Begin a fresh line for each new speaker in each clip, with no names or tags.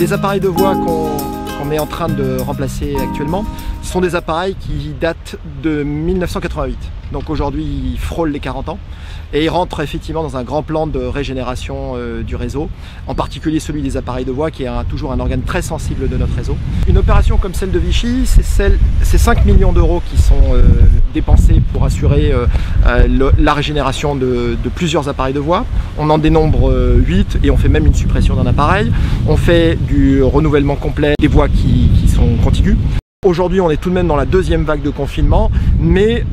Les appareils de voix qu'on est en train de remplacer actuellement sont des appareils qui datent de 1988. Donc aujourd'hui, ils frôlent les 40 ans et ils rentrent effectivement dans un grand plan de régénération du réseau, en particulier celui des appareils de voix qui est toujours un organe très sensible de notre réseau. Une opération comme celle de Vichy, c'est 5 millions d'euros qui sont dépensés pour assurer la régénération de plusieurs appareils de voix. On en dénombre 8 et on fait même une suppression d'un appareil. On fait du renouvellement complet des voix qui sont contiguës. Aujourd'hui, on est tout de même dans la deuxième vague de confinement, mais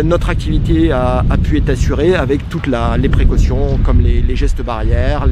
notre activité a pu être assurée avec toutes les précautions, comme les gestes barrières,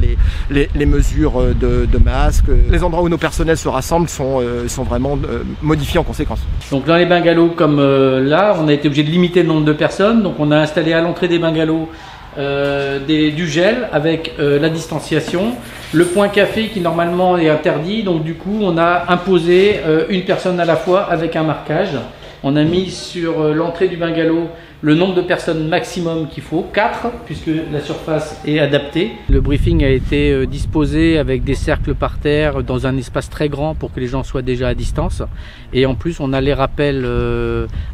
les mesures de masques. Les endroits où nos personnels se rassemblent sont vraiment modifiés en conséquence. Donc dans les bungalows comme là, on a été obligé de limiter le nombre de personnes. Donc on a installé à l'entrée des bungalows du gel avec la distanciation, le point café qui normalement est interdit, donc du coup on a imposé une personne à la fois avec un marquage. On a mis sur l'entrée du bungalow le nombre de personnes maximum qu'il faut, 4, puisque la surface est adaptée. Le briefing a été disposé avec des cercles par terre dans un espace très grand pour que les gens soient déjà à distance. Et en plus, on a les rappels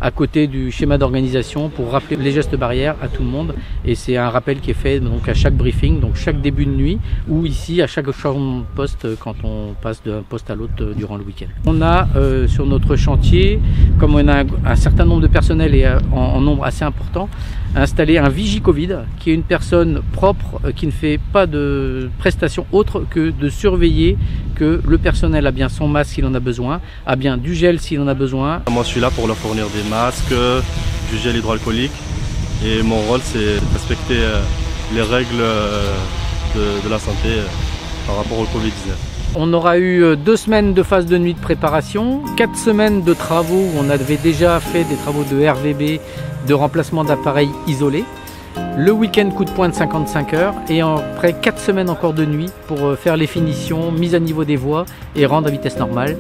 à côté du schéma d'organisation pour rappeler les gestes barrières à tout le monde. Et c'est un rappel qui est fait donc à chaque briefing, donc chaque début de nuit, ou ici à chaque changement de poste quand on passe d'un poste à l'autre durant le week-end. On a sur notre chantier, comme on a un certain nombre de personnels et en nombre assez important, installer un vigie Covid qui est une personne propre qui ne fait pas de prestations autres que de surveiller que le personnel a bien son masque s'il en a besoin, a bien du gel s'il en a besoin.
Moi je suis là pour leur fournir des masques, du gel hydroalcoolique et mon rôle c'est de respecter les règles de la santé par rapport au Covid-19.
On aura eu 2 semaines de phase de nuit de préparation, 4 semaines de travaux où on avait déjà fait des travaux de RVB, de remplacement d'appareils isolés, le week-end coup de poing de 55 heures et après 4 semaines encore de nuit pour faire les finitions, mise à niveau des voies et rendre à vitesse normale.